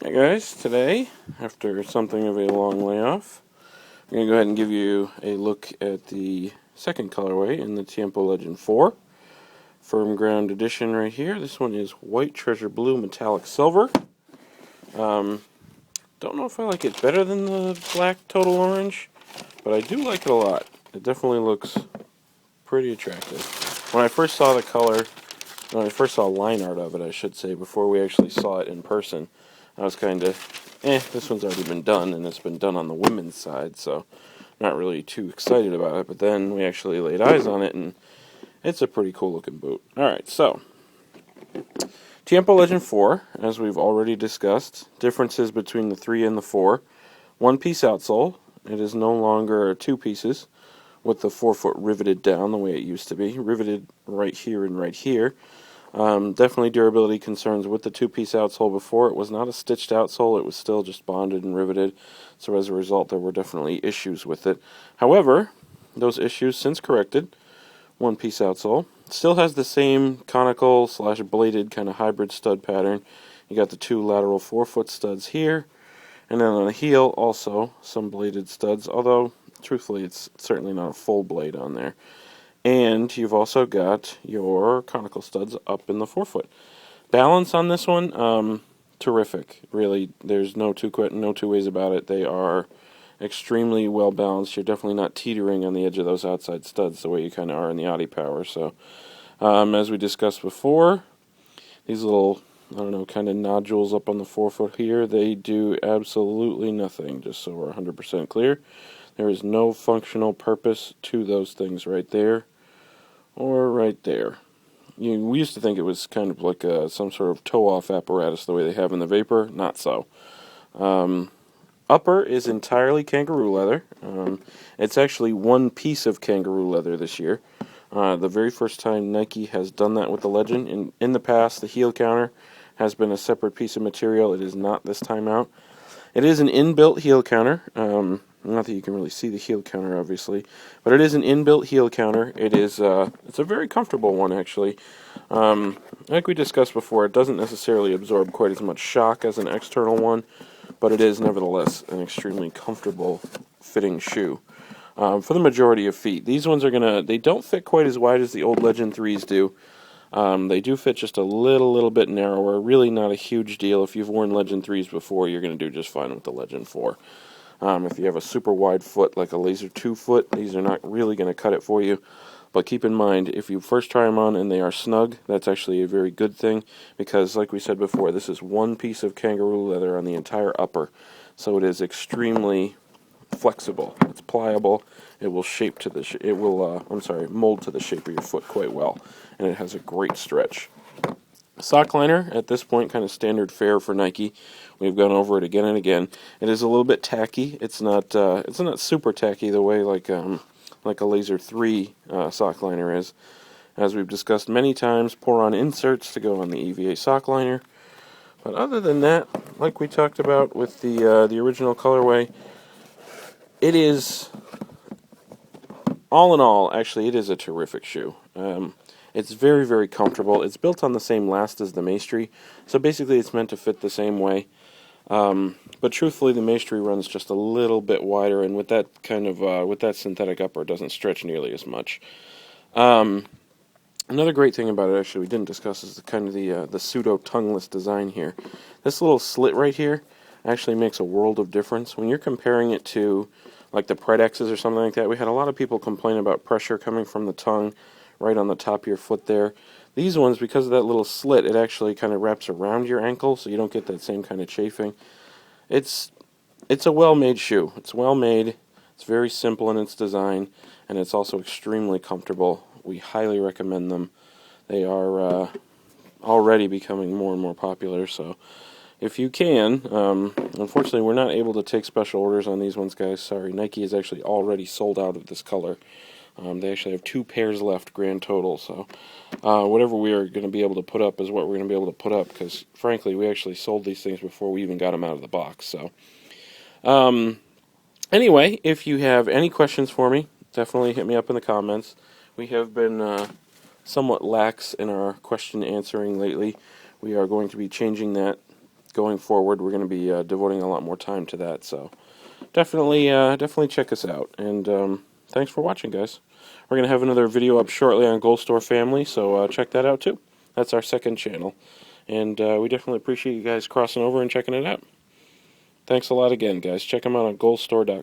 Hey guys, today, after something of a long layoff, I'm going to go ahead and give you a look at the second colorway in the Tiempo Legend 4. Firm ground edition right here. This one is white treasure blue metallic silver. Don't know if I like it better than the black total orange, but I do like it a lot. It definitely looks pretty attractive. When I first saw the color, when I first saw line art of it, I should say, before we actually saw it in person, I was kind of, this one's already been done, and it's been done on the women's side, so not really too excited about it. But then we actually laid eyes on it, and it's a pretty cool looking boot. Alright, so, Tiempo Legend 4, as we've already discussed, differences between the 3 and the 4. One piece outsole, it is no longer 2 pieces, with the forefoot riveted down the way it used to be, riveted right here and right here. Definitely durability concerns with the 2-piece outsole before. It was not a stitched outsole, it was still just bonded and riveted, so as a result there were definitely issues with it. However, those issues since corrected. 1-piece outsole. Still has the same conical / bladed kind of hybrid stud pattern. You got the 2 lateral forefoot studs here, and then on the heel also some bladed studs, although truthfully it's certainly not a full blade on there. And you've also got your conical studs up in the forefoot. Balance on this one, terrific. Really, there's no two ways about it. They are extremely well balanced. You're definitely not teetering on the edge of those outside studs the way you kind of are in the Audi Power. So, as we discussed before, these little, I don't know, kind of nodules up on the forefoot here, they do absolutely nothing, just so we're 100% clear. There is no functional purpose to those things right there. Or right there. We used to think it was kind of like some sort of toe-off apparatus the way they have in the Vapor. Not so. Upper is entirely kangaroo leather. It's actually one piece of kangaroo leather this year. The very first time Nike has done that with the Legend. In the past, the heel counter has been a separate piece of material. It is not this time out. It is an inbuilt heel counter. Not that you can really see the heel counter, obviously, but it is an inbuilt heel counter. It's a very comfortable one, actually. Like we discussed before, it doesn't necessarily absorb quite as much shock as an external one, but it is nevertheless an extremely comfortable fitting shoe. For the majority of feet, these ones they don't fit quite as wide as the old Legend 3s do. They do fit just a little bit narrower. Really not a huge deal. If you've worn Legend 3s before, you're going to do just fine with the Legend 4. If you have a super wide foot, like a Laser 2 foot, these are not really going to cut it for you. But keep in mind, if you first try them on and they are snug, that's actually a very good thing, because like we said before, this is one piece of kangaroo leather on the entire upper. So it is extremely flexible. It's pliable. It will mold to the shape of your foot quite well, and it has a great stretch. Sock liner, at this point, kind of standard fare for Nike. We've gone over it again and again. It is a little bit tacky. It's not super tacky the way like a Laser 3 sock liner is. As we've discussed many times, pour-on inserts to go on the EVA sock liner. But other than that, like we talked about with the original colorway, it is, all in all, actually, it is a terrific shoe. It's very, very comfortable. It's built on the same last as the Maestri, so basically it's meant to fit the same way. But truthfully, the Maestri runs just a little bit wider, and with that with that synthetic upper, it doesn't stretch nearly as much. Another great thing about it, actually, we didn't discuss, is the pseudo tongueless design here. This little slit right here actually makes a world of difference when you're comparing it to like the Pred X's or something like that. We had a lot of people complain about pressure coming from the tongue right on the top of your foot there. These ones, because of that little slit, it actually kind of wraps around your ankle, so you don't get that same kind of chafing. It's a well-made shoe. It's well-made. It's very simple in its design, and it's also extremely comfortable. We highly recommend them. They are already becoming more and more popular, so if you can, unfortunately we're not able to take special orders on these ones, guys. Sorry, Nike is actually already sold out of this color. They actually have 2 pairs left grand total, so whatever we are going to be able to put up is what we're going to be able to put up, because frankly we actually sold these things before we even got them out of the box. So anyway, if you have any questions for me, definitely hit me up in the comments. We have been somewhat lax in our question answering lately. We are going to be changing that going forward, we're going to be devoting a lot more time to that. So definitely check us out. And thanks for watching, guys. We're going to have another video up shortly on Gold Store Family, so check that out too. That's our second channel. And we definitely appreciate you guys crossing over and checking it out. Thanks a lot again, guys. Check them out on goldstore.com.